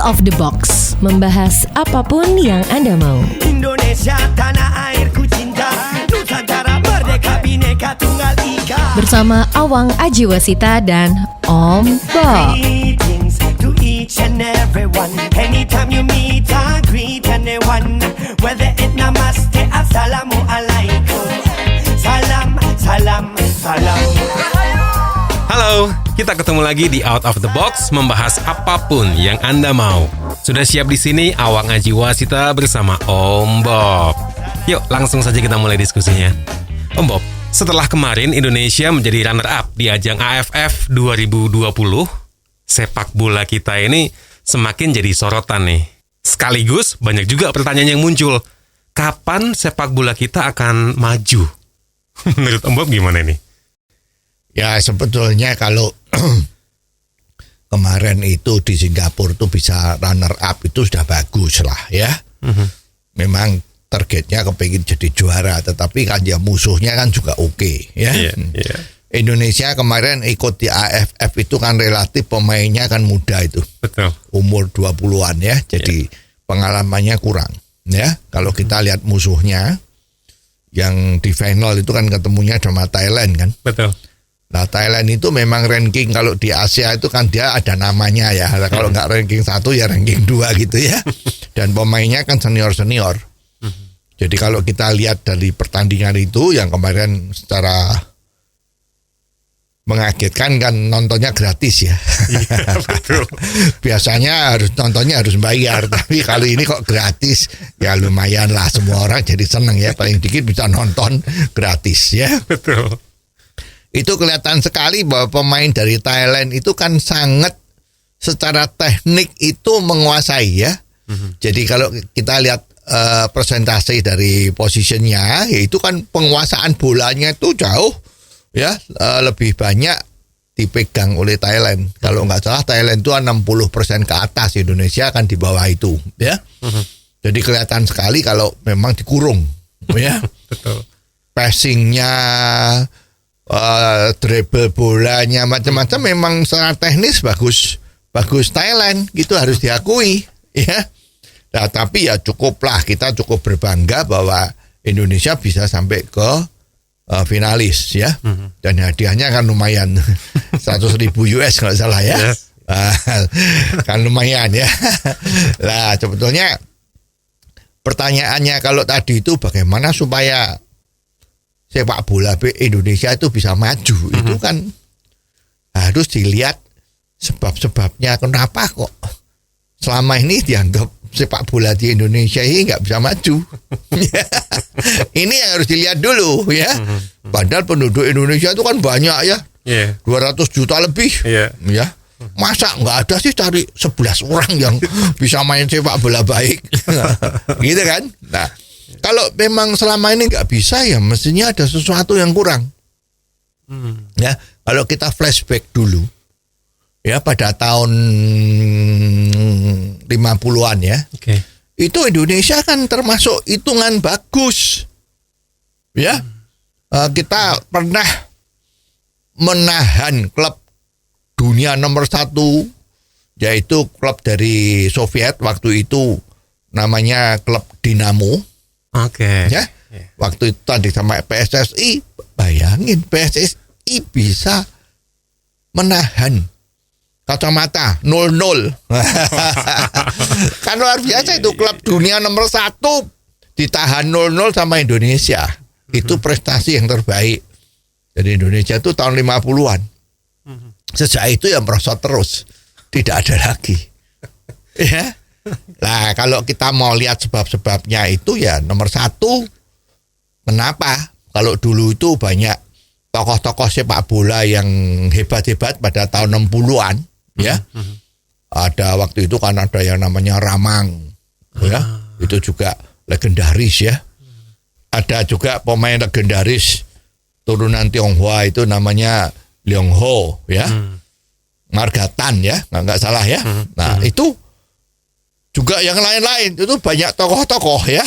of the Box, membahas apapun yang Anda mau. Indonesia tanah airku cinta, Nusantara merdeka bhinneka tunggal ika. Bersama Awang Ajiwasita dan Om Bob. Greetings to each and everyone. Anytime you meet, I greet anyone. Whether it namaste, assalamu alaikum. Salam, salam, salam. Halo, kita ketemu lagi di Out of the Box, membahas apapun yang Anda mau. Sudah siap di sini Awang Ajiwasita bersama Om Bob. Yuk, langsung saja kita mulai diskusinya. Om Bob, setelah kemarin Indonesia menjadi runner-up di ajang AFF 2020, sepak bola kita ini semakin jadi sorotan nih. Sekaligus banyak juga pertanyaan yang muncul. Kapan sepak bola kita akan maju? Menurut Om Bob gimana nih? Ya sebetulnya kalau kemarin itu di Singapura tuh bisa runner up itu sudah bagus lah ya. Memang targetnya kepingin jadi juara, tetapi kan ya musuhnya kan juga oke ya. Indonesia kemarin ikut di AFF itu kan relatif pemainnya kan muda itu. Betul. Umur 20-an ya. Jadi pengalamannya kurang ya. Kalau kita lihat musuhnya yang di final itu kan ketemunya sama Thailand kan. Betul. Nah Thailand itu memang ranking kalau di Asia itu kan dia ada namanya ya. Kalau nggak ranking 1 ya ranking 2 gitu ya. Dan pemainnya kan senior-senior. Jadi kalau kita lihat dari pertandingan itu yang kemarin secara mengagetkan kan nontonnya gratis ya. Iya, betul. Biasanya nontonnya harus bayar, tapi kali ini kok gratis. Ya lumayan lah, semua orang jadi seneng ya. Paling dikit bisa nonton gratis ya. Betul. Itu kelihatan sekali bahwa pemain dari Thailand itu kan sangat secara teknik itu menguasai ya. Jadi kalau kita lihat presentasi dari posisinya, yaitu kan penguasaan bolanya itu jauh ya, lebih banyak dipegang oleh Thailand. Kalau nggak salah Thailand itu 60% ke atas, Indonesia kan di bawah itu ya. Jadi kelihatan sekali kalau memang dikurung ya. Betul. Passingnya, dribble bolanya macam-macam memang secara teknis bagus Thailand gitu, harus diakui ya. Nah, tapi ya cukuplah, kita cukup berbangga bahwa Indonesia bisa sampai ke finalis ya. Dan hadiahnya kan lumayan 100.000 US kalau salah ya. Yes. Kan lumayan ya. Nah sebetulnya pertanyaannya kalau tadi itu bagaimana supaya sepak bola Indonesia itu bisa maju, itu kan harus dilihat sebab-sebabnya kenapa kok selama ini dianggap sepak bola di Indonesia ini nggak bisa maju. Ini yang harus dilihat dulu ya. Padahal penduduk Indonesia itu kan banyak ya, 200 juta lebih ya. Masa nggak ada sih cari 11 orang yang bisa main sepak bola baik. Gitu kan. Nah kalau memang selama ini nggak bisa ya mestinya ada sesuatu yang kurang. Ya, kalau kita flashback dulu ya pada tahun 50-an ya. Itu Indonesia kan termasuk hitungan bagus. Ya. Kita pernah menahan klub dunia nomor 1, yaitu klub dari Soviet waktu itu namanya klub Dinamo. Ya, waktu itu tadi sama PSSI, bayangin PSSI bisa menahan kacamata 0-0. Kan luar biasa itu, klub dunia nomor 1 ditahan 0-0 sama Indonesia. Itu prestasi yang terbaik. Jadi Indonesia itu tahun 50-an. Sejak itu ya merosot terus, tidak ada lagi. Ya. Nah kalau kita mau lihat sebab-sebabnya itu ya nomor 1, kenapa kalau dulu itu banyak tokoh-tokoh sepak bola yang hebat-hebat pada tahun 60-an ya. Ada waktu itu kan ada yang namanya Ramang ya, itu juga legendaris ya. Ada juga pemain legendaris turunan Tionghoa itu namanya Leong Ho ya, Margatan ya, nggak salah ya. Nah itu juga yang lain-lain, itu banyak tokoh-tokoh ya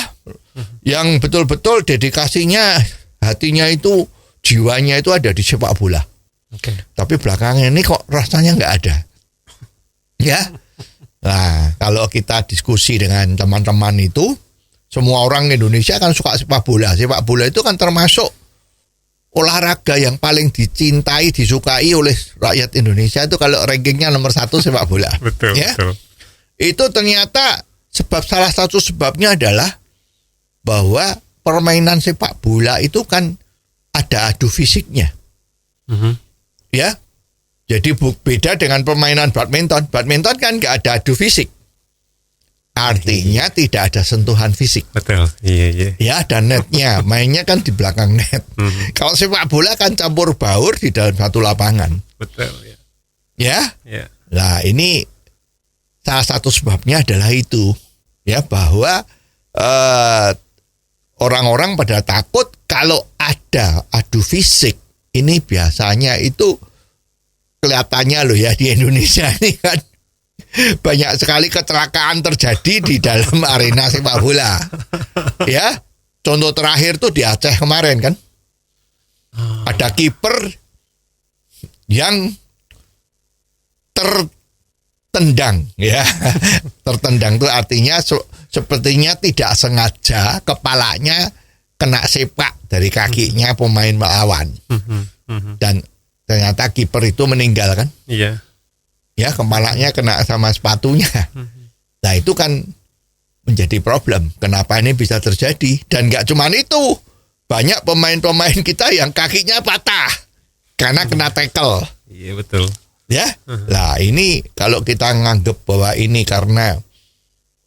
yang betul-betul dedikasinya, hatinya itu, jiwanya itu ada di sepak bola. Tapi belakangan ini kok rasanya nggak ada. Ya, Nah, kalau kita diskusi dengan teman-teman itu, semua orang Indonesia kan suka sepak bola. Sepak bola itu kan termasuk olahraga yang paling dicintai, disukai oleh rakyat Indonesia. Itu kalau rankingnya nomor 1 sepak bola. Betul, ya? betul. Itu ternyata salah satu sebabnya adalah bahwa permainan sepak bola itu kan ada adu fisiknya. Ya. Jadi beda dengan permainan badminton. Badminton kan nggak ada adu fisik. Artinya tidak ada sentuhan fisik. Betul. Iya. Ya, dan netnya. Mainnya kan di belakang net. Kalau sepak bola kan campur baur di dalam satu lapangan. Betul. Ya. Ya. Nah, ini salah satu sebabnya adalah itu. Ya, bahwa orang-orang pada takut kalau ada adu fisik. Ini biasanya itu kelihatannya loh ya di Indonesia ini kan banyak sekali kecelakaan terjadi di dalam arena sepak bola. Ya, contoh terakhir tuh di Aceh kemarin kan. Ada kiper yang tertendang ya. Tertendang itu artinya sepertinya tidak sengaja kepalanya kena sepak dari kakinya pemain melawan. Dan ternyata kiper itu meninggal kan? Iya. Ya, kepalanya kena sama sepatunya. Nah, itu kan menjadi problem. Kenapa ini bisa terjadi? Dan nggak cuma itu. Banyak pemain-pemain kita yang kakinya patah karena kena tackle. Iya, betul. Ya. Nah, ini kalau kita nganggap bahwa ini karena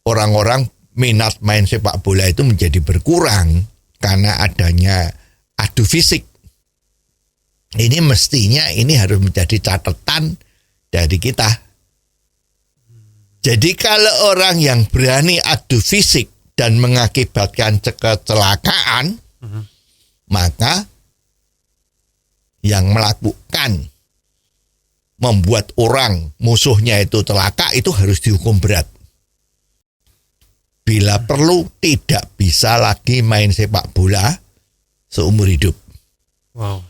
orang-orang minat main sepak bola itu menjadi berkurang karena adanya adu fisik. Ini mestinya ini harus menjadi catatan dari kita. Jadi kalau orang yang berani adu fisik dan mengakibatkan kecelakaan, maka yang melakukan membuat orang musuhnya itu celaka itu harus dihukum berat. Bila perlu tidak bisa lagi main sepak bola seumur hidup. Wow.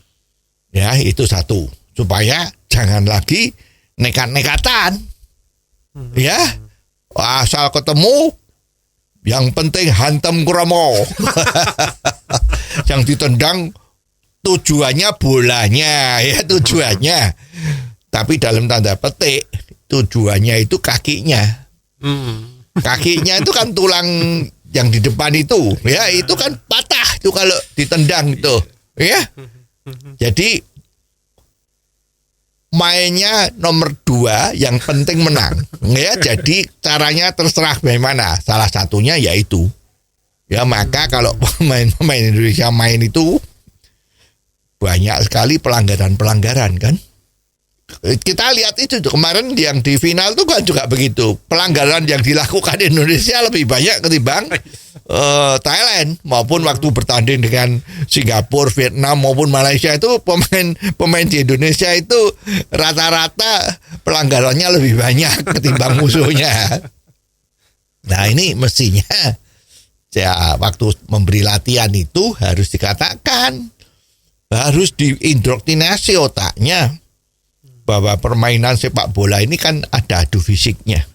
Ya, itu satu. Supaya jangan lagi nekat-nekatan. Ya. Asal ketemu yang penting hantam kromo. Yang ditendang tujuannya bolanya, ya tujuannya. Tapi dalam tanda petik tujuannya itu kakinya. Kakinya itu kan tulang yang di depan itu, ya itu kan patah itu kalau ditendang itu, ya. Jadi mainnya nomor 2 yang penting menang, ya. Jadi caranya terserah bagaimana. Salah satunya yaitu, ya maka kalau pemain Indonesia main itu banyak sekali pelanggaran-pelanggaran kan. Kita lihat itu kemarin yang di final itu kan juga begitu. Pelanggaran yang dilakukan Indonesia lebih banyak ketimbang Thailand, maupun waktu bertanding dengan Singapura, Vietnam maupun Malaysia itu pemain di Indonesia itu rata-rata pelanggarannya lebih banyak ketimbang musuhnya. Nah, ini mestinya ya waktu memberi latihan itu harus dikatakan, harus diindoktrinasi otaknya bahwa permainan sepak bola ini kan ada adu fisiknya.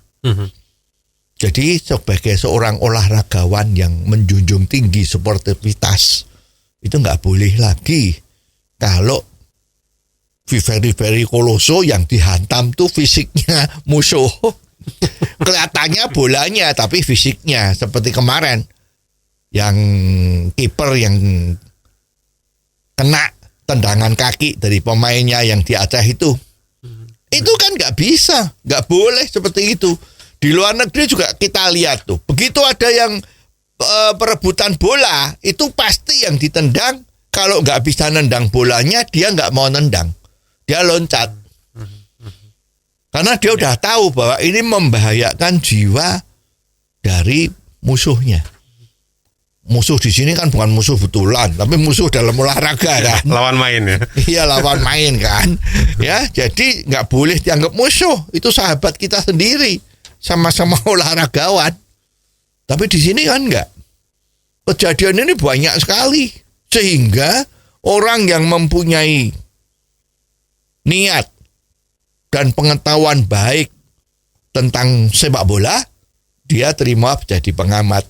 Jadi sebagai seorang olahragawan yang menjunjung tinggi sportivitas, itu nggak boleh lagi kalau very koloso yang dihantam tuh fisiknya musuh. Kelihatannya bolanya tapi fisiknya, seperti kemarin yang kiper yang kena tendangan kaki dari pemainnya yang di Aceh itu. Itu kan nggak bisa, nggak boleh seperti itu. Di luar negeri juga kita lihat tuh, begitu ada yang perebutan bola, itu pasti yang ditendang, kalau nggak bisa nendang bolanya, dia nggak mau nendang, dia loncat. Karena dia udah tahu bahwa ini membahayakan jiwa dari musuhnya. Musuh di sini kan bukan musuh betulan, tapi musuh dalam olahraga kan. Lawan main ya. Iya, lawan main kan. Ya, jadi nggak boleh dianggap musuh. Itu sahabat kita sendiri, sama-sama olahragawan. Tapi di sini kan nggak. Kejadian ini banyak sekali, sehingga orang yang mempunyai niat dan pengetahuan baik tentang sepak bola, dia terima jadi pengamat.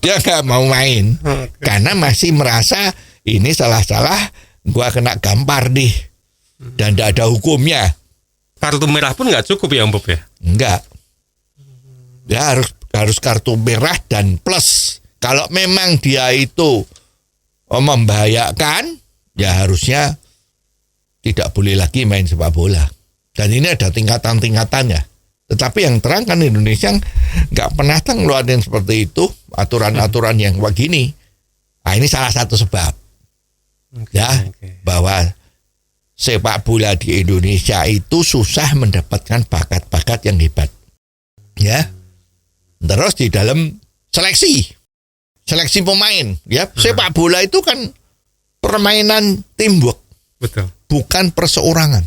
Dia nggak mau main karena masih merasa ini salah-salah, gua kena gampar nih dan tidak ada hukumnya. Kartu merah pun nggak cukup ya Om Bob ya? Enggak. Ya harus kartu merah dan plus. Kalau memang dia itu membahayakan, ya harusnya tidak boleh lagi main sepak bola. Dan ini ada tingkatan-tingkatannya. Tetapi yang terang kan Indonesia nggak pernah ngeluarin seperti itu, aturan-aturan yang begini. Nah, ini salah satu sebab. Bahwa sepak bola di Indonesia itu susah mendapatkan bakat-bakat yang hebat. Ya. Terus di dalam seleksi pemain, ya. Sepak bola itu kan permainan teamwork. Betul. Bukan perseorangan.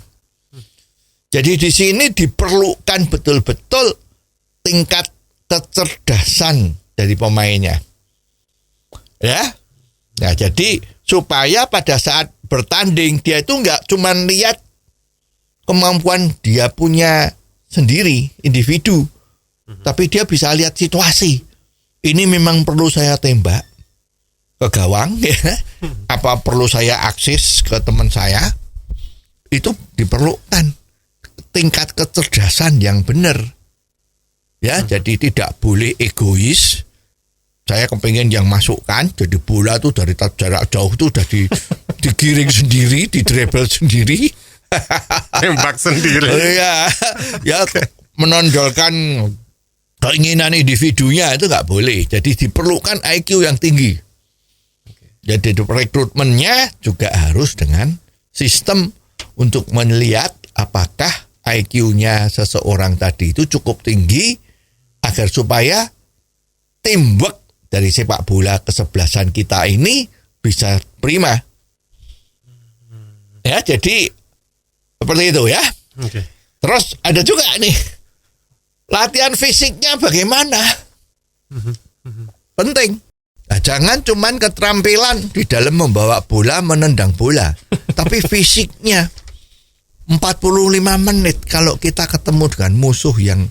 Jadi di sini diperlukan betul-betul tingkat kecerdasan dari pemainnya. Ya. Nah, jadi supaya pada saat bertanding dia itu nggak cuma lihat kemampuan dia punya sendiri, individu. Tapi dia bisa lihat situasi. Ini memang perlu saya tembak ke gawang, ya. Apa perlu saya akses ke teman saya? Itu diperlukan tingkat kecerdasan yang benar. Ya, jadi tidak boleh egois. Saya kepengen yang masukkan, jadi bola tuh dari jarak jauh tuh udah digiring sendiri, didribble sendiri. Tembak sendiri. Ya menonjolkan keinginan individunya itu nggak boleh. Jadi diperlukan IQ yang tinggi. Jadi rekrutmennya juga harus dengan sistem untuk melihat apakah IQ-nya seseorang tadi itu cukup tinggi agar supaya teamwork dari sepak bola kesebelasan kita ini bisa prima. Ya, jadi seperti itu ya. Okay. Terus ada juga nih latihan fisiknya bagaimana? Penting. Nah, jangan cuman keterampilan di dalam membawa bola, menendang bola, tapi fisiknya 45 menit kalau kita ketemu dengan musuh yang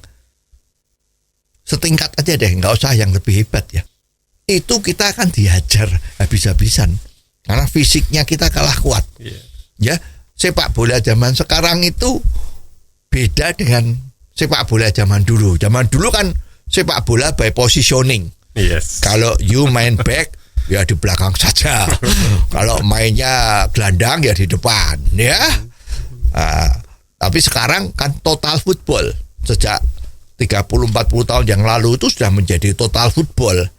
setingkat aja deh, nggak usah yang lebih hebat ya. Itu kita akan dihajar habis-habisan karena fisiknya kita kalah kuat. Ya, sepak bola zaman sekarang itu beda dengan sepak bola zaman dulu. Zaman dulu kan sepak bola by positioning. Yes. Kalau you main back ya di belakang saja. Kalau mainnya gelandang ya di depan, ya. Tapi sekarang kan total football. Sejak 30-40 tahun yang lalu itu sudah menjadi total football.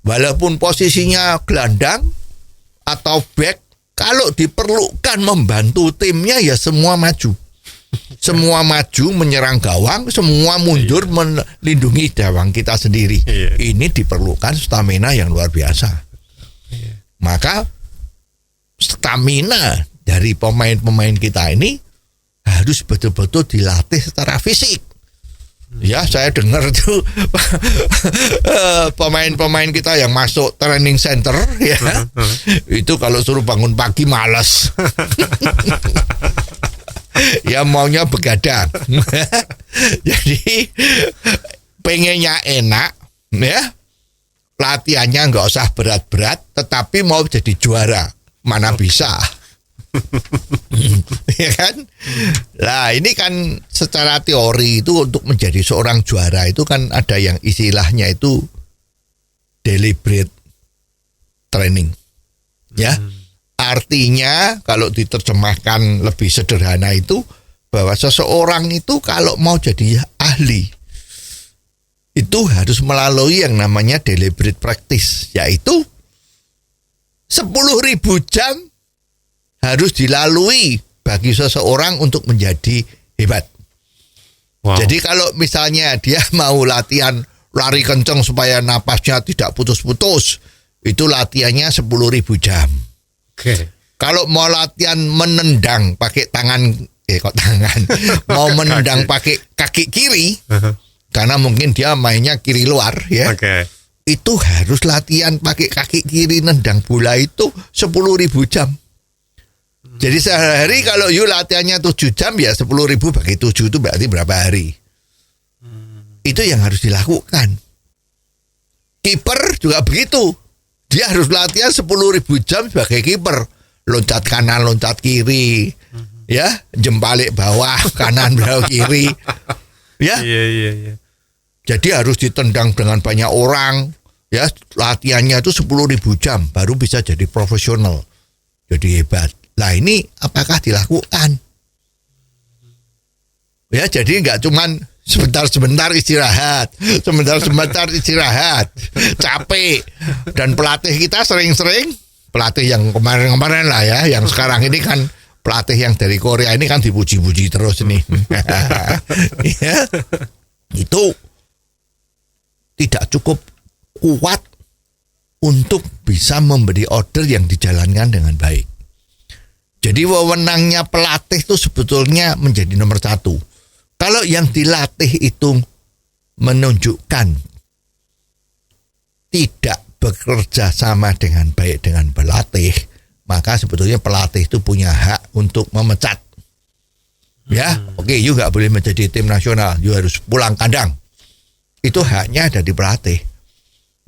Walaupun posisinya gelandang atau back, kalau diperlukan membantu timnya ya semua maju. Semua maju menyerang gawang, semua mundur melindungi gawang kita sendiri. Ini diperlukan stamina yang luar biasa. Maka stamina dari pemain-pemain kita ini harus betul-betul dilatih secara fisik. Ya, saya dengar tuh pemain-pemain kita yang masuk training center ya, itu kalau suruh bangun pagi malas. Ya maunya begadang. Jadi pengennya enak ya, latihannya nggak usah berat-berat, tetapi mau jadi juara mana bisa. Ya kan? Nah, ini kan secara teori itu untuk menjadi seorang juara itu kan ada yang istilahnya itu deliberate training. Ya. Artinya kalau diterjemahkan lebih sederhana itu bahwa seseorang itu kalau mau jadi ahli itu harus melalui yang namanya deliberate practice, yaitu 10.000 jam harus dilalui bagi seseorang untuk menjadi hebat. Wow. Jadi kalau misalnya dia mau latihan lari kencang supaya napasnya tidak putus-putus, itu latihannya 10.000 jam. Okay. Kalau mau latihan menendang pakai tangan, mau menendang pakai kaki kiri, karena mungkin dia mainnya kiri luar, ya. Okay. Itu harus latihan pakai kaki kiri nendang bola itu 10.000 jam. Jadi sehari kalau you latihannya 7 jam ya 10.000 bagi 7 itu berarti berapa hari? Itu yang harus dilakukan. Kiper juga begitu. Dia harus latihan 10.000 jam sebagai kiper. Loncat kanan, loncat kiri. Ya, jempalik bawah, kanan, bawah, kiri. Ya. Iya. Jadi harus ditendang dengan banyak orang. Ya, latihannya itu 10.000 jam baru bisa jadi profesional. Jadi hebat. Lah ini apakah dilakukan? Ya, jadi nggak cuman sebentar-sebentar istirahat, capek. Dan pelatih kita sering-sering, pelatih yang kemarin-kemarin lah ya, yang sekarang ini kan pelatih yang dari Korea ini kan dipuji-puji terus nih. Ya, itu tidak cukup kuat untuk bisa memberi order yang dijalankan dengan baik. Jadi wewenangnya pelatih itu sebetulnya menjadi nomor 1. Kalau yang dilatih itu menunjukkan tidak bekerja sama dengan baik dengan pelatih, maka sebetulnya pelatih itu punya hak untuk memecat. Ya, oke, you nggak boleh menjadi tim nasional, you harus pulang kandang. Itu haknya ada di pelatih.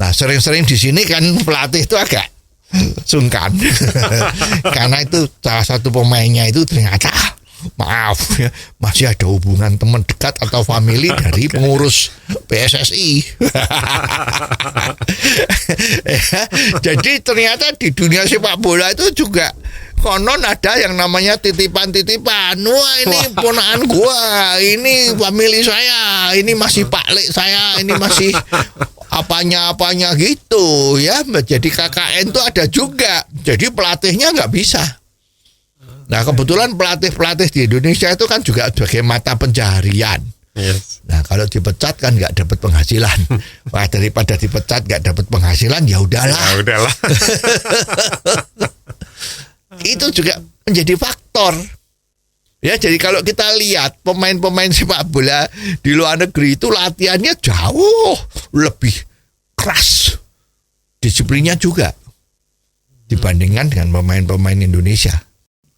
Nah, sering-sering di sini kan pelatih itu agak sungkan karena itu salah satu pemainnya itu ternyata maaf ya, masih ada hubungan teman dekat atau family dari pengurus PSSI. Ya, jadi ternyata di dunia sepak bola itu juga konon ada yang namanya titipan-titipan. Wah, ini ponakan gua, ini family saya, ini masih paklek saya, ini masih apanya gitu ya. Jadi KKN itu ada juga. Jadi pelatihnya nggak bisa. Nah, kebetulan pelatih-pelatih di Indonesia itu kan juga sebagai mata pencaharian. Yes. Nah, kalau dipecat kan nggak dapat penghasilan. Wah, daripada dipecat nggak dapat penghasilan, ya udahlah. Ya udahlah. Itu juga menjadi faktor. Ya, jadi kalau kita lihat pemain-pemain sepak bola di luar negeri itu latihannya jauh lebih keras. Disiplinnya juga dibandingkan dengan pemain-pemain Indonesia.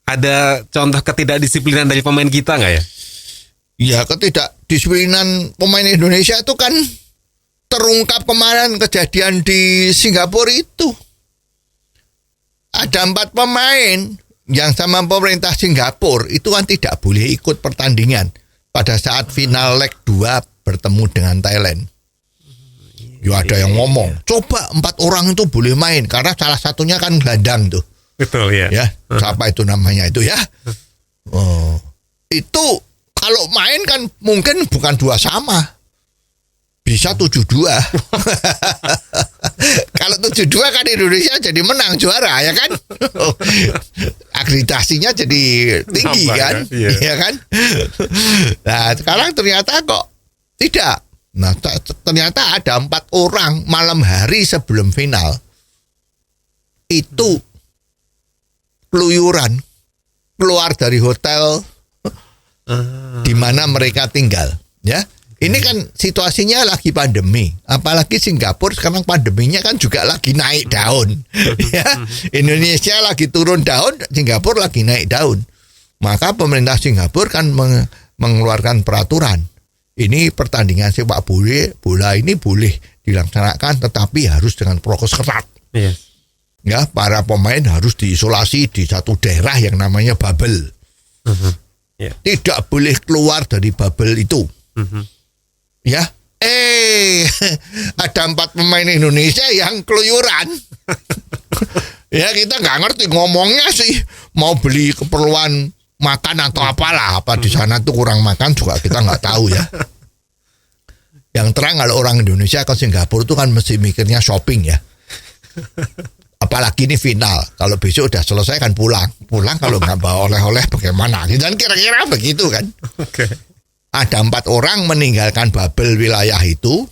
Ada contoh ketidakdisiplinan dari pemain kita nggak ya? Ya, ketidakdisiplinan pemain Indonesia itu kan terungkap kemarin kejadian di Singapura itu. Ada 4 pemain yang sama pemerintah Singapura itu kan tidak boleh ikut pertandingan pada saat final leg 2 bertemu dengan Thailand. Ya, ada yang ngomong, coba 4 orang itu boleh main karena salah satunya kan gelandang tuh. Betul ya. Ya, siapa itu namanya itu ya? Oh, itu kalau main kan mungkin bukan 2 sama. Bisa 7-2. Kalau 7-2 kan Indonesia jadi menang juara ya kan? Akreditasinya jadi tinggi kan? Iya kan? Nah, sekarang ternyata kok tidak. Nah, ternyata ada 4 orang malam hari sebelum final itu keluyuran keluar dari hotel di mana mereka tinggal, ya. Ini kan situasinya lagi pandemi, apalagi Singapura sekarang pandeminya kan juga lagi naik daun, ya. Indonesia lagi turun daun, Singapura lagi naik daun. Maka pemerintah Singapura kan mengeluarkan peraturan. Ini pertandingan sepak bola ini boleh dilaksanakan, tetapi harus dengan prokes ketat. Yes. Ya, para pemain harus diisolasi di satu daerah yang namanya bubble. Yeah. Tidak boleh keluar dari bubble itu. Ya, ada 4 pemain Indonesia yang keluyuran. Ya, kita nggak ngerti ngomongnya sih mau beli keperluan makan atau apalah, apa di sana tuh kurang makan juga kita nggak tahu ya. Yang terang kalau orang Indonesia ke Singapura itu kan mesti mikirnya shopping ya. Apalagi ini final, kalau besok udah selesai kan pulang kalau nggak bawa oleh-oleh bagaimana? Dan kira-kira begitu kan. Oke. Ada 4 orang meninggalkan bubble wilayah itu.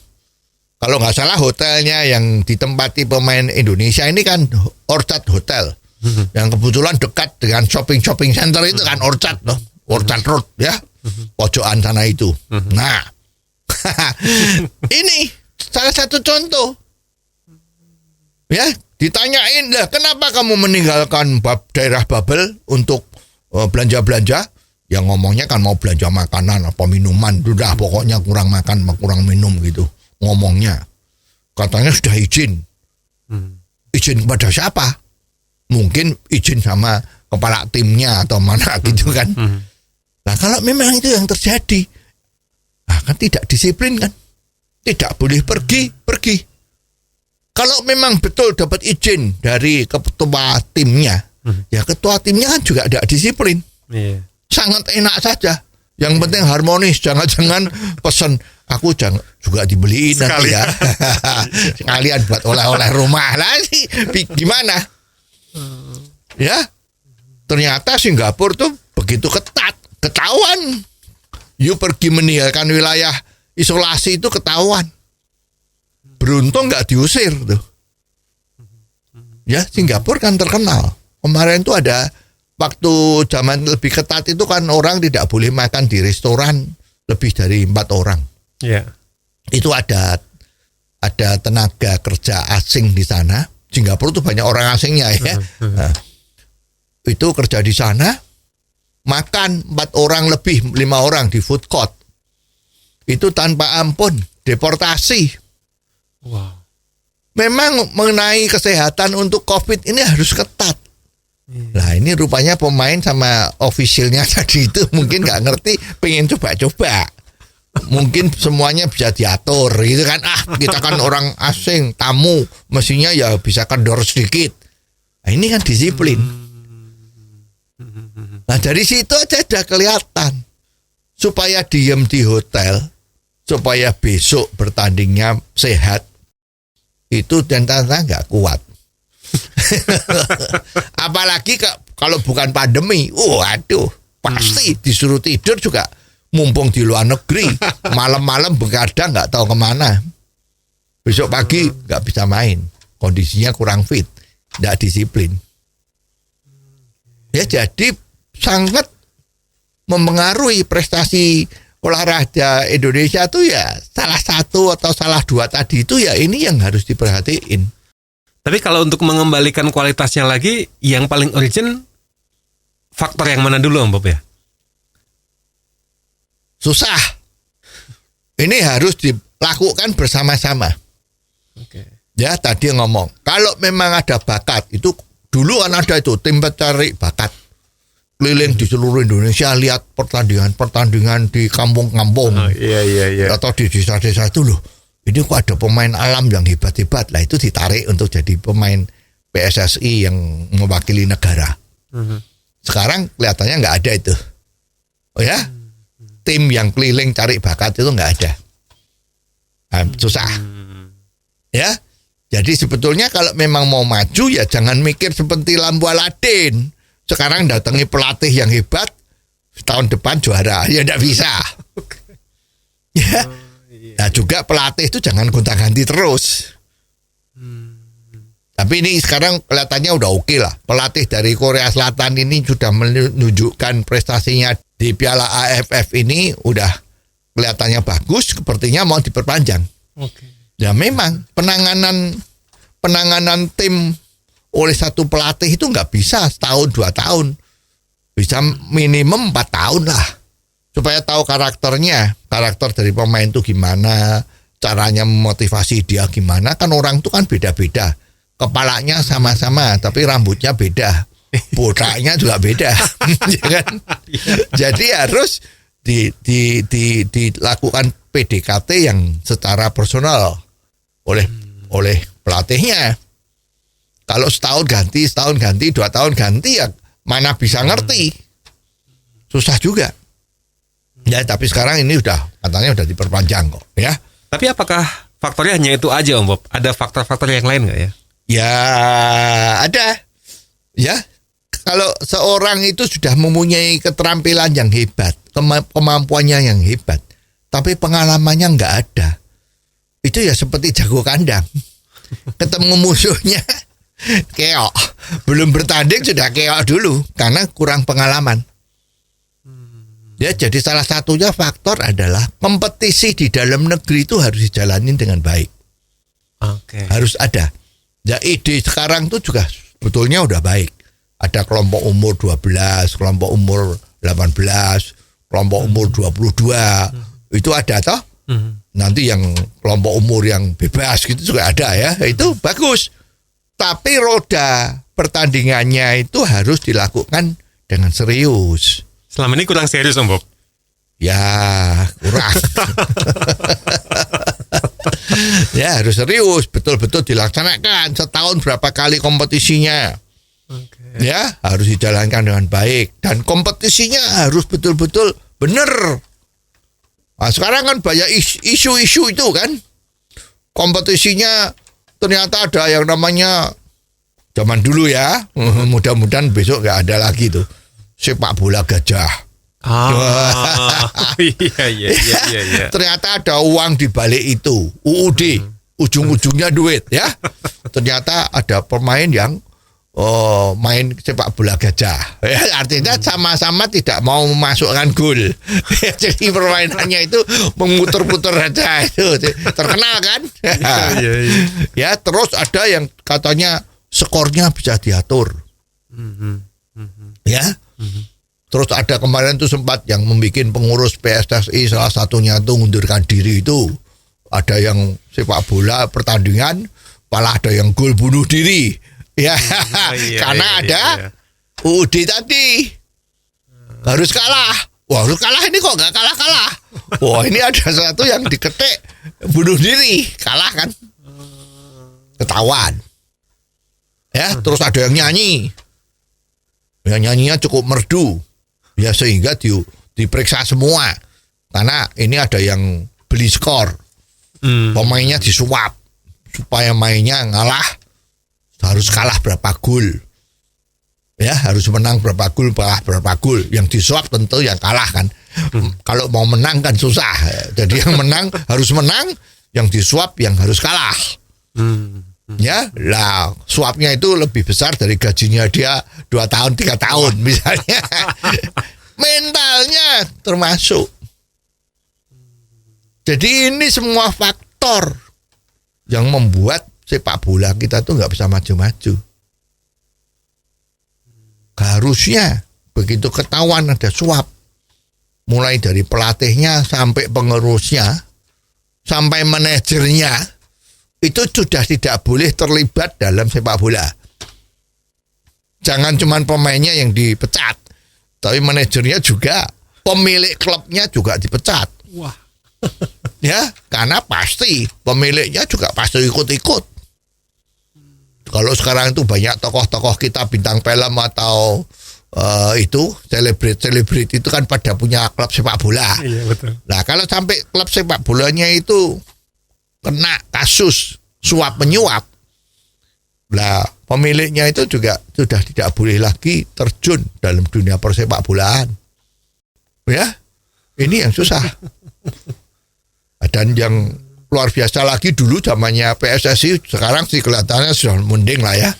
Kalau nggak salah hotelnya yang ditempati pemain Indonesia ini kan Orchard Hotel, yang kebetulan dekat dengan shopping center itu kan Orchard loh, Orchard Road ya, pojokan sana itu. Nah, ini salah satu contoh. Ya, ditanyain lah, kenapa kamu meninggalkan daerah bubble untuk belanja-belanja, yang ngomongnya kan mau belanja makanan apa minuman, udah pokoknya kurang makan, kurang minum gitu ngomongnya. Katanya sudah izin. Izin kepada siapa? Mungkin izin sama kepala timnya atau mana gitu kan. Nah kalau memang itu yang terjadi, kan tidak disiplin kan. Tidak boleh pergi. Kalau memang betul dapat izin dari ketua timnya, ya ketua timnya kan juga tidak disiplin. Sangat enak saja. Yang penting harmonis, jangan-jangan pesen aku jangan juga dibeliin nanti ya. Sekalian buat oleh-oleh rumah lah sih. Gimana? Ya. Ternyata Singapura tuh begitu ketat, ketahuan. You pergi meninggalkan wilayah isolasi itu ketahuan. Beruntung nggak diusir tuh. Ya, Singapura kan terkenal. Kemarin tuh ada waktu zaman lebih ketat itu kan orang tidak boleh makan di restoran lebih dari 4 orang. Iya. Itu ada tenaga kerja asing di sana. Singapura tuh banyak orang asingnya ya. Nah, itu kerja di sana, makan 4 orang lebih 5 orang di food court. Itu tanpa ampun, deportasi. Wow. Memang mengenai kesehatan untuk COVID ini harus ketat. Nah ini rupanya pemain sama officialnya tadi itu mungkin nggak ngerti, pengen coba-coba. Mungkin semuanya bisa diatur gitu kan. Kita kan orang asing, tamu, mestinya ya bisa kendor sedikit. Nah ini kan disiplin. Nah dari situ aja udah kelihatan. Supaya diem di hotel, supaya besok bertandingnya sehat, itu ternyata nggak kuat. Apalagi kalau bukan pandemi, aduh, pasti disuruh tidur juga. Mumpung di luar negeri, malam-malam begadang nggak tahu kemana. Besok pagi nggak bisa main, kondisinya kurang fit, nggak disiplin. Ya jadi sangat mempengaruhi prestasi olahraga Indonesia tuh ya salah satu atau salah 2 tadi itu ya ini yang harus diperhatiin. Tapi kalau untuk mengembalikan kualitasnya lagi, yang paling urgent faktor yang mana dulu Om Bob ya? Susah. Ini harus dilakukan bersama-sama. Oke. Ya tadi ngomong, kalau memang ada bakat, itu dulu kan ada itu tim pencari bakat. Keliling di seluruh Indonesia lihat pertandingan di kampung-kampung. Iya. Atau di desa-desa itu loh. Ini kok ada pemain alam yang hebat-hebat. Lah itu ditarik untuk jadi pemain PSSI yang mewakili negara. Sekarang kelihatannya nggak ada itu. Oh ya, tim yang keliling cari bakat itu nggak ada. Susah. Ya, jadi sebetulnya kalau memang mau maju ya jangan mikir seperti Lampu Aladin. Sekarang datangi pelatih yang hebat, tahun depan juara, ya nggak bisa. Ya. Nah juga pelatih itu jangan gonta-ganti terus. Tapi ini sekarang kelihatannya udah oke lah. Pelatih dari Korea Selatan ini sudah menunjukkan prestasinya di Piala AFF ini udah kelihatannya bagus, sepertinya mau diperpanjang. Ya memang penanganan tim oleh satu pelatih itu nggak bisa setahun 2 tahun, bisa minimum 4 tahun lah. Supaya tahu karakter dari pemain itu gimana, caranya memotivasi dia gimana. Kan orang itu kan beda-beda, kepalanya sama-sama tapi rambutnya beda, botaknya juga beda. Jadi harus dilakukan PDKT yang secara personal oleh pelatihnya. Kalau setahun ganti, 2 tahun ganti, ya mana bisa ngerti, susah juga. Ya tapi sekarang ini katanya udah diperpanjang kok ya. Tapi apakah faktornya hanya itu aja Om Bob? Ada faktor-faktor yang lain nggak ya? Ya ada. Ya kalau seorang itu sudah mempunyai keterampilan yang hebat, kemampuannya yang hebat, tapi pengalamannya nggak ada, itu ya seperti jago kandang. Ketemu musuhnya keok, belum bertanding sudah keok dulu karena kurang pengalaman. Ya, jadi salah satunya faktor adalah kompetisi di dalam negeri itu harus dijalanin dengan baik. Oke. Harus ada. Ya ide sekarang tuh juga sebetulnya udah baik. Ada kelompok umur 12, kelompok umur 18, kelompok umur 22. Itu ada toh? Nanti yang kelompok umur yang bebas gitu juga ada ya. Itu bagus. Tapi roda pertandingannya itu harus dilakukan dengan serius. Selama ini kurang serius Om Bob. Ya, kurang. Ya, harus serius, betul-betul dilaksanakan. Setahun berapa kali kompetisinya. Ya, harus dijalankan dengan baik. Dan kompetisinya harus betul-betul benar. Nah, sekarang kan banyak isu-isu itu kan. Kompetisinya ternyata ada yang namanya, zaman dulu ya, mudah-mudahan besok nggak ada lagi tuh, sepak bola gajah. Iya. Ternyata ada uang di balik itu, UUD, ujung-ujungnya duit ya. Ternyata ada pemain yang main sepak bola gajah. Ya, artinya sama-sama tidak mau memasukkan gol. Jadi permainannya itu memutar-putar aja itu. Terkenal kan? Ya, terus ada yang katanya skornya bisa diatur. Ya. Terus ada kemarin tuh sempat yang membuat pengurus PSSI salah satunya tuh ngundurkan diri itu. Ada yang sepak bola pertandingan, malah ada yang gol bunuh diri. Ya, karena ada UUD tadi. Harus kalah. Wah, harus kalah ini kok nggak kalah-kalah. Wah, ini ada satu yang diketik bunuh diri, kalah kan. Ketahuan. Ya, terus ada yang nyanyi. Yang nyanyinya cukup merdu. Ya, sehingga diperiksa semua. Karena ini ada yang beli skor. Pemainnya disuap supaya mainnya ngalah. Harus kalah berapa gol. Ya, harus menang berapa gol, kalah berapa gol. Yang disuap tentu yang kalah kan. Kalau mau menang kan susah. Jadi yang menang harus menang, yang disuap yang harus kalah. Ya, lah suapnya itu lebih besar dari gajinya dia 2 tahun 3 tahun misalnya. Mentalnya termasuk. Jadi ini semua faktor yang membuat sepak bola kita tuh nggak bisa maju-maju. Harusnya begitu ketahuan ada suap, mulai dari pelatihnya sampai pengurusnya sampai manajernya, itu sudah tidak boleh terlibat dalam sepak bola. Jangan cuma pemainnya yang dipecat, tapi manajernya juga, pemilik klubnya juga dipecat. Wah. Ya, karena pasti pemiliknya juga pasti ikut-ikut. Kalau sekarang itu banyak tokoh-tokoh kita bintang film atau itu selebriti itu kan pada punya klub sepak bola. Iya, betul. Nah, kalau sampai klub sepak bolanya itu kena kasus suap menyuap, lah pemiliknya itu juga sudah tidak boleh lagi terjun dalam dunia persepak bolaan. Ya, ini yang susah. Dan yang luar biasa lagi dulu zamannya PSSI, sekarang sih kelihatannya sudah mending lah ya.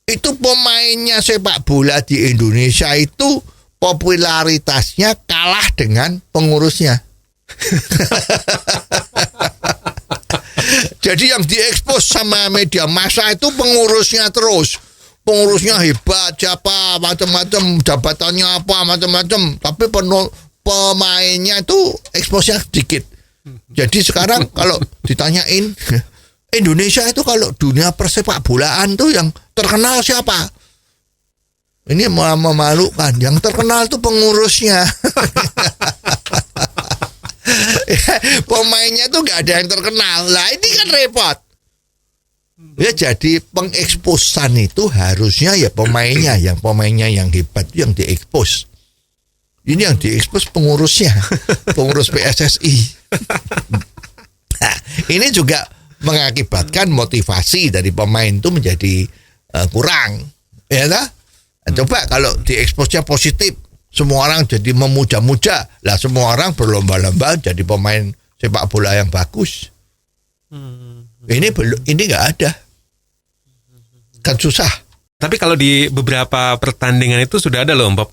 Itu pemainnya sepak bola di Indonesia itu popularitasnya kalah dengan pengurusnya. Jadi yang diekspos sama media massa itu pengurusnya terus. Pengurusnya hebat, siapa, macam-macam, jabatannya apa, macam-macam. Tapi pemainnya itu eksposnya sedikit. Jadi sekarang kalau ditanyain Indonesia itu kalau dunia persepak bolaan tuh yang terkenal siapa? Ini memalukan. Yang terkenal tuh pengurusnya. Pemainnya tuh nggak ada yang terkenal. Lah ini kan repot. Ya, jadi pengeksposan itu harusnya ya pemainnya yang hebat yang diekspos. Ini yang diekspos pengurusnya, pengurus PSSI. Nah, ini juga mengakibatkan motivasi dari pemain itu menjadi kurang. Ya tak? Nah, coba kalau dieksposnya positif, semua orang jadi memuja-muja, lah semua orang berlomba-lomba jadi pemain sepak bola yang bagus. Ini nggak ada, kan susah. Tapi kalau di beberapa pertandingan itu sudah ada loh, Bob,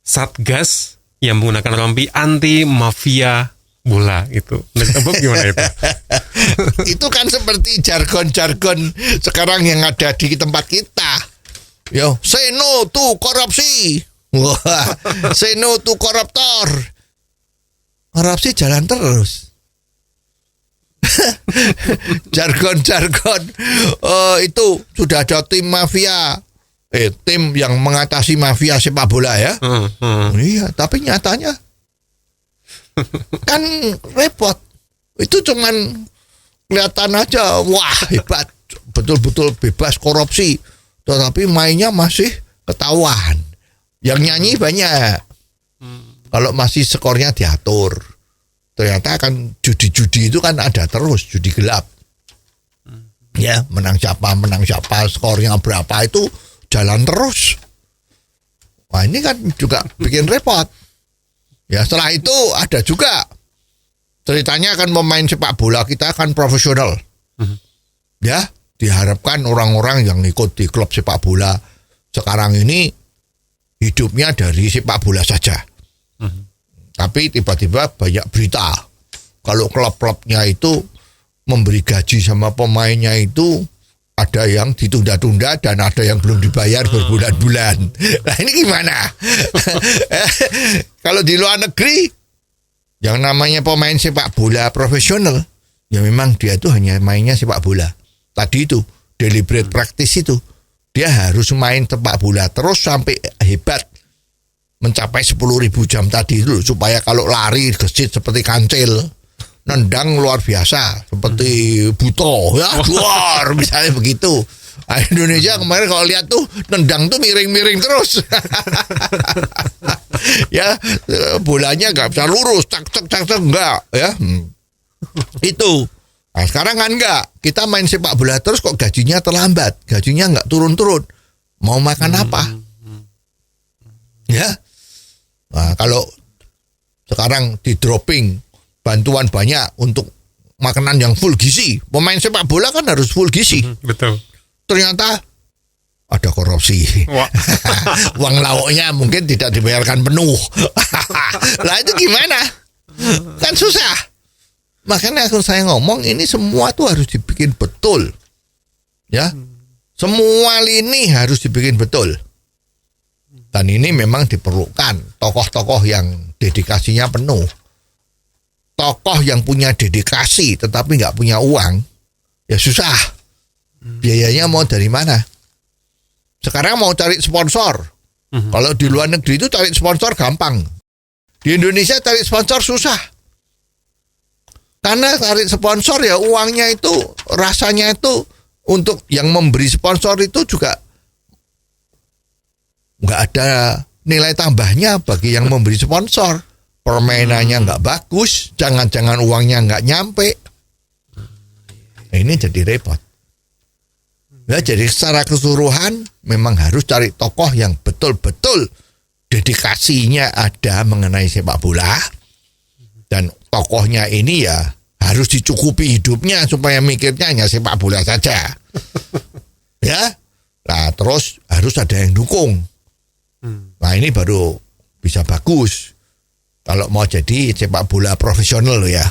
Satgas yang menggunakan rompi anti mafia bola itu. Bob gimana itu? Itu kan seperti jargon-jargon sekarang yang ada di tempat kita. Yo, say no to korupsi. Wah, say no to koruptor. Korupsi jalan terus. Jargon-jargon itu sudah ada tim mafia, tim yang mengatasi mafia sepak bola ya. Iya, tapi nyatanya kan repot. Itu cuman kelihatan aja, wah hebat, betul-betul bebas korupsi. Tetapi mainnya masih ketahuan. Yang nyanyi banyak. Kalau masih skornya diatur. Ternyata kan judi-judi itu kan ada terus, judi gelap. Ya, menang siapa, skornya berapa itu jalan terus. Wah, ini kan juga bikin repot. Ya, setelah itu ada juga ceritanya kan pemain sepak bola kita kan profesional. Ya, diharapkan orang-orang yang ikut di klub sepak bola sekarang ini hidupnya dari sepak bola saja. Tapi tiba-tiba banyak berita kalau klub-klubnya itu memberi gaji sama pemainnya itu ada yang ditunda-tunda dan ada yang belum dibayar berbulan-bulan. Nah ini gimana? Kalau di luar negeri yang namanya pemain sepak bola profesional, ya memang dia itu hanya mainnya sepak bola. Tadi itu deliberate practice itu dia harus main sepak bola terus sampai hebat, mencapai 10.000 jam tadi itu supaya kalau lari gesit seperti kancil, nendang luar biasa seperti Buto ya, luar misalnya begitu. Nah, Indonesia kemarin kalau lihat tuh nendang tuh miring-miring terus. Ya, bolanya nggak bisa lurus, cak enggak ya. Itu. Nah, sekarang kan enggak. Kita main sepak bola terus kok gajinya terlambat, gajinya nggak turun-turun. Mau makan apa? Ya. Nah, kalau sekarang di dropping bantuan banyak untuk makanan yang full gizi. Pemain sepak bola kan harus full gizi. Betul. Ternyata ada korupsi. Uang lauknya mungkin tidak dibayarkan penuh. Lah itu gimana? Kan susah. Makanya saya ngomong ini semua tuh harus dibikin betul. Ya. Semua lini harus dibikin betul. Dan ini memang diperlukan tokoh-tokoh yang dedikasinya penuh. Tokoh yang punya dedikasi tetapi nggak punya uang, ya susah. Biayanya mau dari mana? Sekarang mau cari sponsor. Kalau di luar negeri itu cari sponsor gampang. Di Indonesia cari sponsor susah. Karena cari sponsor ya uangnya itu rasanya itu untuk yang memberi sponsor itu juga nggak ada nilai tambahnya bagi yang memberi sponsor. Permainannya nggak bagus, jangan-jangan uangnya nggak nyampe. Nah, ini jadi repot. Ya, jadi secara keseluruhan memang harus cari tokoh yang betul-betul dedikasinya ada mengenai sepak bola. Dan tokohnya ini ya harus dicukupi hidupnya supaya mikirnya hanya sepak bola saja. Ya, nah terus harus ada yang dukung. Nah ini baru bisa bagus. Kalau mau jadi sepak bola profesional loh ya.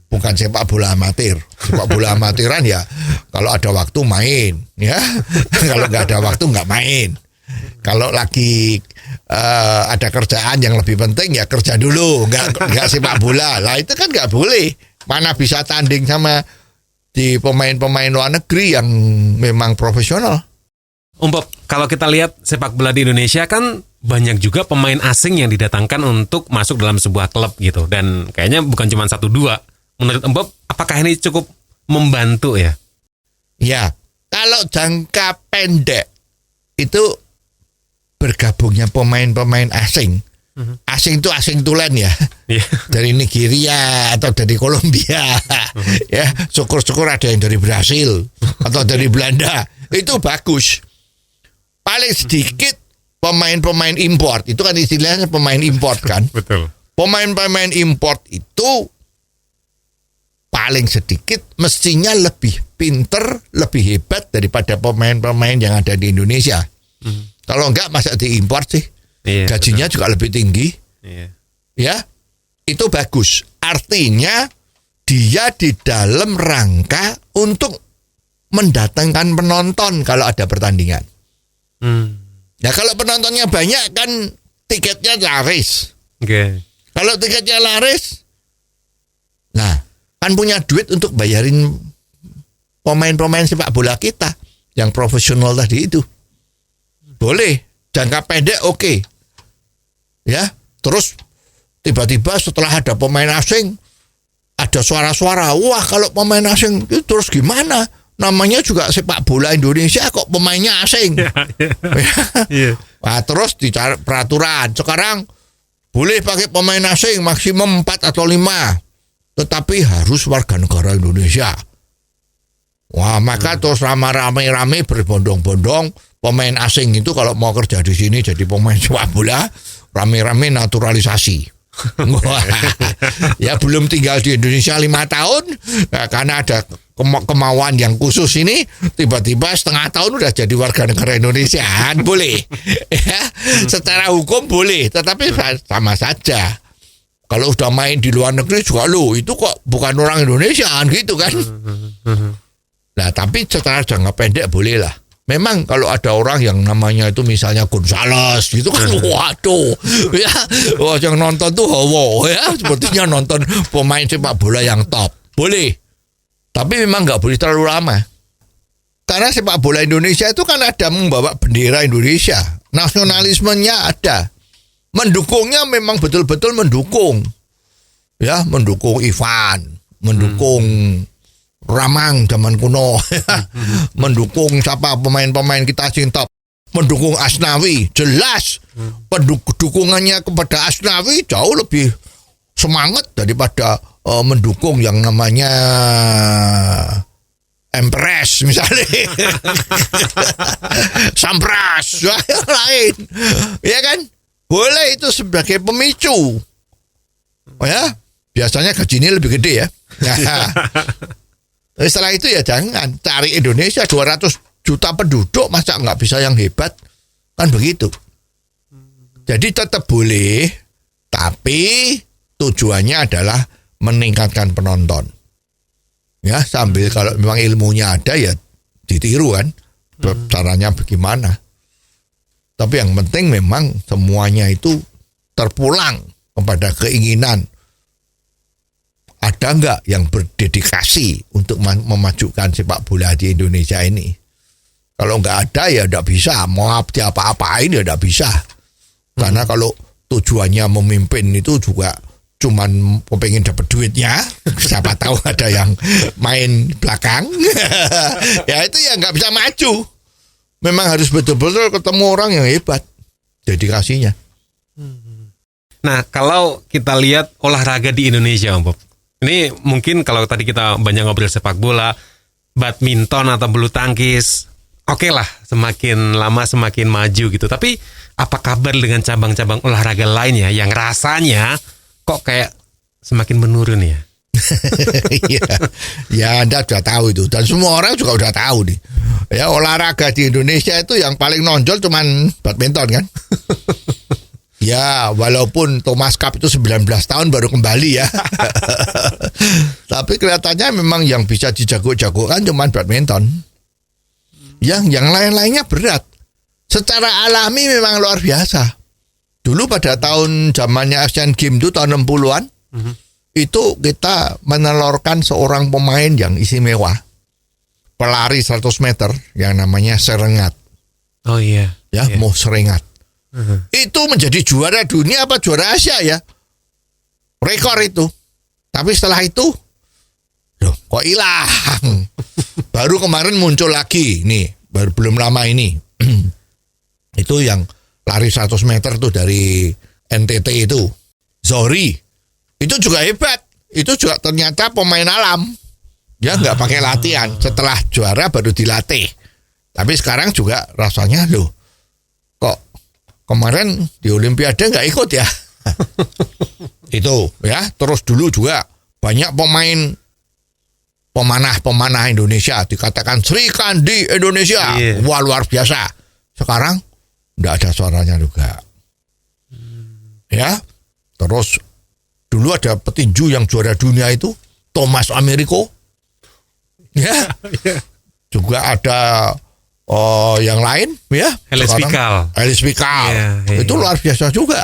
Bukan sepak bola amatir. Sepak bola amatiran ya kalau ada waktu main ya. Kalau nggak ada waktu nggak main. Kalau lagi ada kerjaan yang lebih penting ya kerja dulu, nggak sepak bola. Lah itu kan nggak boleh. Mana bisa tanding sama di pemain-pemain luar negeri yang memang profesional. Bob, kalau kita lihat sepak bola di Indonesia kan banyak juga pemain asing yang didatangkan untuk masuk dalam sebuah klub gitu. Dan kayaknya bukan cuma 1-2. Menurut Bob, apakah ini cukup membantu ya? Ya, kalau jangka pendek itu bergabungnya pemain-pemain asing. Asing itu asing tulen ya. Dari Nigeria atau dari Kolombia. Ya, syukur-syukur ada yang dari Brasil atau dari Belanda. Itu bagus. Paling sedikit pemain-pemain import. Itu kan istilahnya pemain import kan. Betul. Pemain-pemain import itu paling sedikit mestinya lebih pinter, lebih hebat daripada pemain-pemain yang ada di Indonesia. Kalau enggak masa diimport sih. Iya, gajinya betul. Juga lebih tinggi. Iya. Ya, itu bagus. Artinya dia di dalam rangka untuk mendatangkan penonton kalau ada pertandingan. Nah kalau penontonnya banyak kan tiketnya laris. Oke. Kalau tiketnya laris, nah kan punya duit untuk bayarin pemain-pemain sepak bola kita yang profesional tadi itu. Boleh, jangka pendek oke. Ya, terus tiba-tiba setelah ada pemain asing, ada suara-suara, wah kalau pemain asing itu terus gimana? Namanya juga sepak bola Indonesia kok pemainnya asing. Iya. Nah, terus dicari peraturan. Sekarang boleh pakai pemain asing maksimum 4 atau 5. Tetapi harus warga negara Indonesia. Wah, maka terus rame-rame berbondong-bondong pemain asing itu kalau mau kerja di sini jadi pemain sepak bola, rame-rame naturalisasi. Ya belum tinggal di Indonesia 5 tahun karena ada kemauan yang khusus ini, tiba-tiba setengah tahun udah jadi warga negara Indonesia. Boleh ya, secara hukum boleh, tetapi sama saja kalau udah main di luar negeri juga lo itu kok bukan orang Indonesia gitu kan. Nah tapi secara jangka pendek boleh lah. Memang kalau ada orang yang namanya itu misalnya Gonzales gitu kan, waduh, ya, wah yang nonton tuh hawa, ya, sepertinya nonton pemain sepak bola yang top, boleh, tapi memang nggak boleh terlalu lama, karena sepak bola Indonesia itu kan ada membawa bendera Indonesia, nasionalismenya ada, mendukungnya memang betul-betul mendukung, ya, mendukung Ivan, mendukung Ramang zaman kuno, mendukung siapa pemain-pemain kita sing top, mendukung Asnawi, jelas dukungannya kepada Asnawi jauh lebih semangat daripada mendukung yang namanya Empress misalnya, Sampras, yang lain, ya kan, boleh itu sebagai pemicu, ya, biasanya gajinya lebih gede ya. Setelah itu ya jangan cari Indonesia 200 juta penduduk, masa nggak bisa yang hebat, kan begitu. Jadi tetap boleh, tapi tujuannya adalah meningkatkan penonton. Ya sambil kalau memang ilmunya ada ya ditiru kan, caranya bagaimana. Tapi yang penting memang semuanya itu terpulang kepada keinginan. Ada nggak yang berdedikasi untuk memajukan sepak bola di Indonesia ini? Kalau nggak ada ya nggak bisa. Mau apa-apain ya nggak bisa. Karena kalau tujuannya memimpin itu juga cuman pengen dapat duitnya, siapa tahu ada yang main belakang, ya itu ya nggak bisa maju. Memang harus betul-betul ketemu orang yang hebat, dedikasinya. Nah, kalau kita lihat olahraga di Indonesia, Om Bob. Ini mungkin kalau tadi kita banyak ngobrol sepak bola, badminton atau bulu tangkis, oke lah, semakin lama semakin maju gitu. Tapi apa kabar dengan cabang-cabang olahraga lainnya yang rasanya kok kayak semakin menurun ya? Ya Anda sudah tahu itu, dan semua orang juga udah tahu nih. Ya olahraga di Indonesia itu yang paling nonjol cuman badminton kan. Ya, walaupun Thomas Cup itu 19 tahun baru kembali ya. Tapi kelihatannya memang yang bisa dijago-jagokan cuma badminton. Yang lain-lainnya berat. Secara alami memang luar biasa. Dulu pada tahun zamannya Asian Games itu tahun 60-an, itu kita menelurkan seorang pemain yang istimewa. Pelari 100 meter yang namanya Serengat. Oh iya. Ya, Mo Serengat. Itu menjadi juara dunia apa juara Asia ya, rekor itu. Tapi setelah itu loh, kok hilang. Baru kemarin muncul lagi nih, baru belum lama ini. Itu yang lari 100 meter tuh dari NTT itu, Zohri. Itu juga hebat. Itu juga ternyata pemain alam. Dia nggak pakai latihan. Setelah juara baru dilatih. Tapi sekarang juga rasanya loh, kok kemarin di Olimpiade nggak ikut ya. Itu ya. Terus dulu juga banyak pemain pemanah Indonesia dikatakan Sri Kandi Indonesia. Wah luar biasa. Sekarang nggak ada suaranya juga. Ya. Terus dulu ada petinju yang juara dunia itu Thomas Americo. Ya. Juga ada yang lain ya. Elis Sekarang Pikal. Elis Pikal. Iya. Itu luar biasa juga.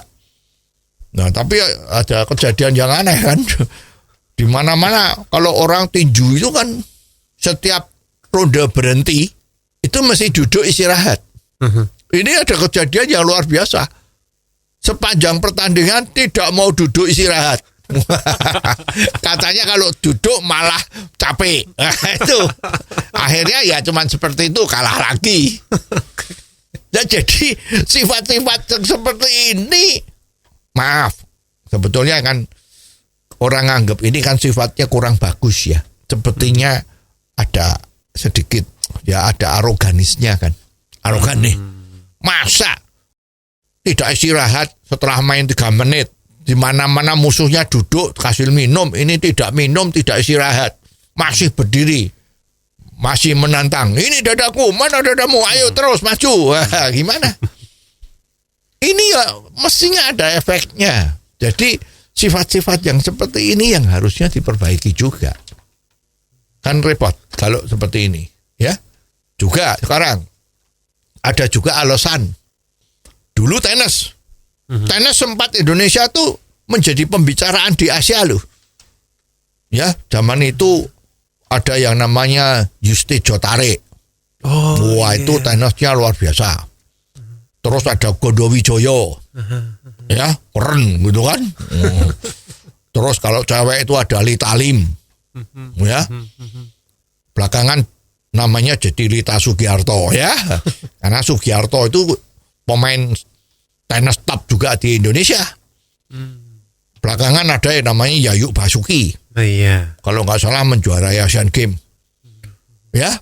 Nah, tapi ada kejadian yang aneh kan. Di mana-mana kalau orang tinju itu kan setiap ronde berhenti itu mesti duduk istirahat. Ini ada kejadian yang luar biasa. Sepanjang pertandingan tidak mau duduk istirahat. Katanya kalau duduk malah capek. Itu akhirnya ya cuman seperti itu, kalah lagi. Dan jadi sifat-sifat seperti ini, maaf, sebetulnya kan orang anggap ini kan sifatnya kurang bagus ya. Sepertinya ada sedikit ya, ada aroganisnya kan. Arogan nih. Masa tidak istirahat setelah main 3 menit? Di mana-mana musuhnya duduk kasih minum, ini tidak minum, tidak istirahat, masih berdiri, masih menantang. Ini dadaku, mana dadamu? Ayo terus maju. Wah, gimana? Ini ya mestinya ada efeknya. Jadi sifat-sifat yang seperti ini yang harusnya diperbaiki juga. Kan repot kalau seperti ini, ya. Juga sekarang ada juga alasan. Dulu tenis sempat Indonesia tuh menjadi pembicaraan di Asia loh. Ya, zaman itu ada yang namanya Yusti Jotare. Wah, itu tenisnya luar biasa. Terus ada Gondo Wijoyo. Ya, keren gitu kan. Terus kalau cewek itu ada Lita Lim. Ya. Belakangan namanya jadi Lita Sugiarto ya. Karena Sugiarto itu pemain tenis top juga di Indonesia. Belakangan ada yang namanya Yayu Basuki. Iya. Kalau nggak salah menjuarai Asian Games. Ya.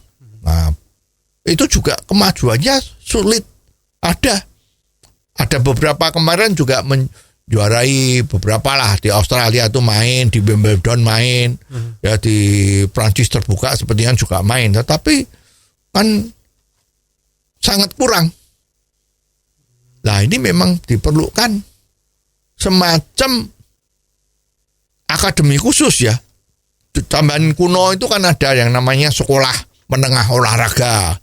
Nah, itu juga kemajuannya sulit. Ada beberapa kemarin juga menjuarai beberapa lah, di Australia tuh main, di Wimbledon main, ya di Prancis terbuka sepertinya juga main. Tetapi kan sangat kurang. Nah, ini memang diperlukan semacam akademi khusus ya. Zaman kuno itu kan ada yang namanya sekolah menengah olahraga.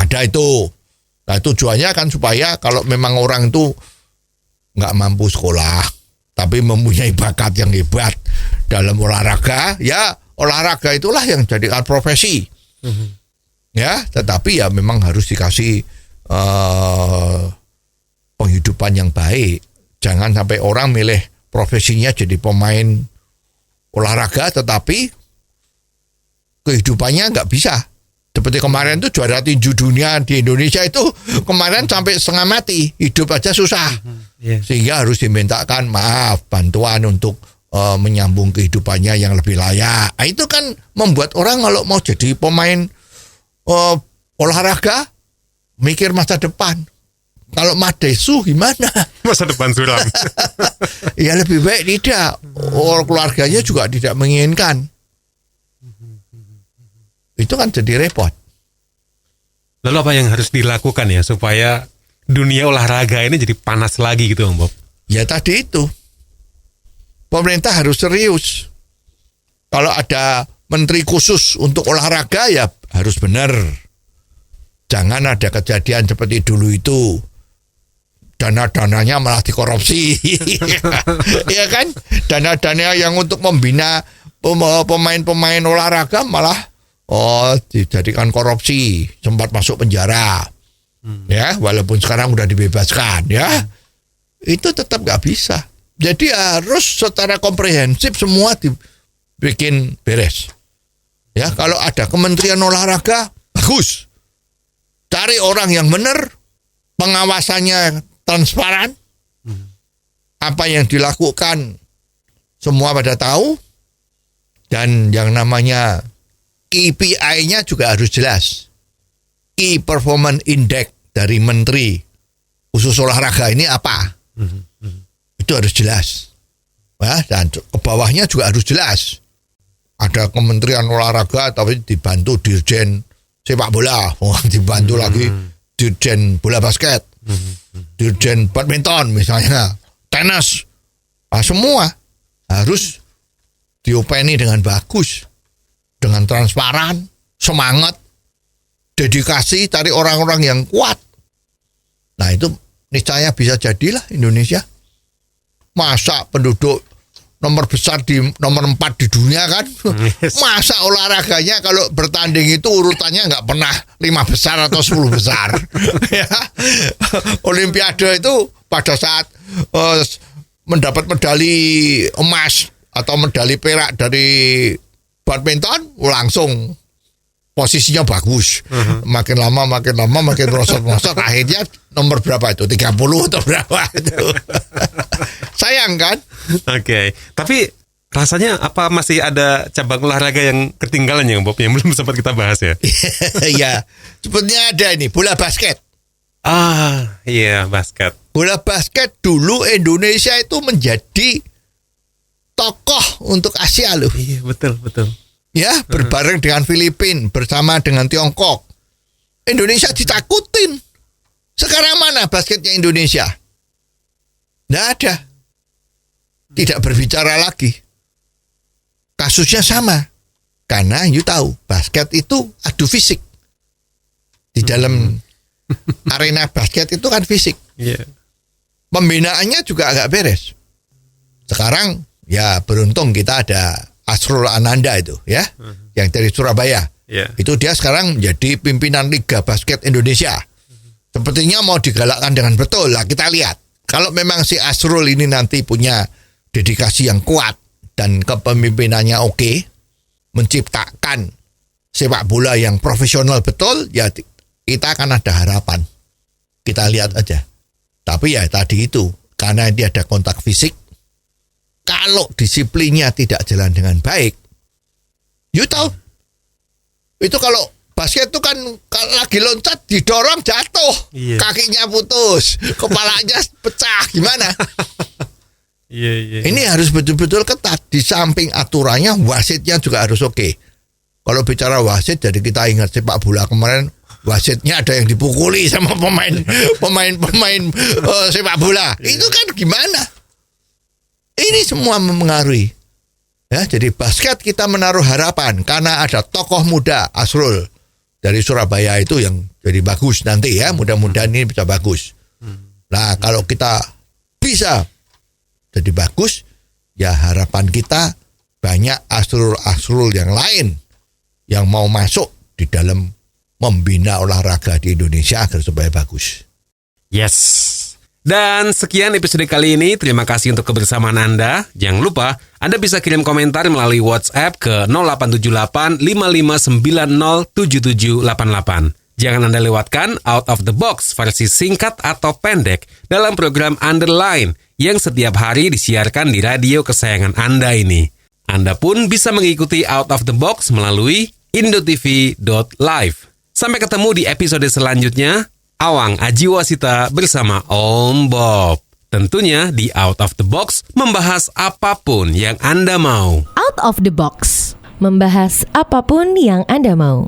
Ada itu. Nah, tujuannya kan supaya kalau memang orang itu nggak mampu sekolah, tapi mempunyai bakat yang hebat dalam olahraga, ya olahraga itulah yang jadikan profesi. Ya, tetapi ya memang harus dikasih penghidupan yang baik. Jangan sampai orang milih profesinya jadi pemain olahraga tetapi kehidupannya nggak bisa. Seperti kemarin tuh juara tinju dunia di Indonesia itu kemarin sampai setengah mati, hidup aja susah. Sehingga harus dimintakan maaf, bantuan untuk menyambung kehidupannya yang lebih layak. Nah, itu kan membuat orang kalau mau jadi pemain olahraga mikir masa depan. Kalau Madesu gimana? Masa depan suram. Ya lebih baik tidak. Keluarganya juga tidak menginginkan. Itu kan jadi repot. Lalu apa yang harus dilakukan ya supaya dunia olahraga ini jadi panas lagi gitu, Om Bob? Ya tadi itu. Pemerintah harus serius. Kalau ada menteri khusus untuk olahraga ya harus benar. Jangan ada kejadian seperti dulu itu. Dana-dananya malah dikorupsi. Ya kan? Dana-dana yang untuk membina pemain-pemain olahraga malah dijadikan korupsi, sempat masuk penjara. Ya, walaupun sekarang udah dibebaskan ya. Itu tetap nggak bisa. Jadi harus secara komprehensif semua dibikin beres. Ya, kalau ada Kementerian Olahraga bagus. Cari orang yang benar, pengawasannya transparan. Apa yang dilakukan semua pada tahu, dan yang namanya KPI-nya juga harus jelas. Key Performance Index dari menteri khusus olahraga ini apa? Itu harus jelas. Ya, dan ke bawahnya juga harus jelas. Ada Kementerian Olahraga tapi dibantu Dirjen sepak bola, dibantu lagi Dirjen bola basket, Dirjen badminton misalnya, tenis. Nah, semua harus diopeni dengan bagus, dengan transparan, semangat. dedikasi, cari orang-orang yang kuat. Nah itu niscaya bisa jadilah Indonesia. Masa penduduk nomor 4 di dunia kan? Masa olahraganya kalau bertanding itu urutannya nggak pernah 5 besar atau 10 besar. Ya. Olimpiade itu pada saat mendapat medali emas atau medali perak dari badminton langsung posisinya bagus. Makin lama makin merosot akhirnya nomor berapa itu? 30 atau berapa itu. Sayang kan? Oke. Tapi rasanya apa masih ada cabang olahraga yang ketinggalan ya Bob yang belum sempat kita bahas ya? Iya. Sepertinya ada ini bola basket. Iya, basket. Bola basket dulu Indonesia itu menjadi tokoh untuk Asia loh. Iya, betul. Ya, berbareng dengan Filipina, bersama dengan Tiongkok. Indonesia ditakutin. Sekarang mana basketnya Indonesia? Nggak ada. Tidak berbicara lagi. Kasusnya sama. Karena you tahu, basket itu adu fisik. Di dalam arena basket itu kan fisik. Iya. Pembinaannya juga agak beres. Sekarang ya beruntung kita ada Asrul Ananda itu ya, yang dari Surabaya. Yeah. Itu dia sekarang menjadi pimpinan Liga Basket Indonesia. Sepertinya mau digalakkan dengan betul lah, kita lihat. Kalau memang si Asrul ini nanti punya dedikasi yang kuat dan kepemimpinannya oke, menciptakan sepak bola yang profesional betul, ya kita akan ada harapan. Kita lihat aja. Tapi ya tadi itu, karena dia ada kontak fisik, kalau disiplinnya tidak jalan dengan baik, you tahu, itu kalau basket itu kan lagi loncat didorong jatuh, kakinya putus, kepalanya pecah, gimana? Iya. Ini harus betul-betul ketat. Di samping aturannya, wasitnya juga harus oke. Kalau bicara wasit, jadi kita ingat sepak bola kemarin, wasitnya ada yang dipukuli sama pemain sepak bola. Itu kan gimana? Ini semua mempengaruhi. Ya, jadi basket kita menaruh harapan karena ada tokoh muda Asrul dari Surabaya itu yang jadi bagus nanti ya. Mudah-mudahan ini bisa bagus. Nah, kalau kita bisa jadi bagus, ya harapan kita banyak Asrul yang lain yang mau masuk di dalam membina olahraga di Indonesia agar supaya bagus. Yes. Dan sekian episode kali ini. Terima kasih untuk kebersamaan Anda. Jangan lupa Anda bisa kirim komentar melalui WhatsApp ke 0878 5590 7788. Jangan Anda lewatkan Out of the Box versi singkat atau pendek dalam program Underline yang setiap hari disiarkan di radio kesayangan Anda ini. Anda pun bisa mengikuti Out of the Box melalui indotv.live. Sampai ketemu di episode selanjutnya. Awang Ajiwasita bersama Om Bob. Tentunya di Out of the Box membahas apapun yang Anda mau. Out of the Box, membahas apapun yang Anda mau.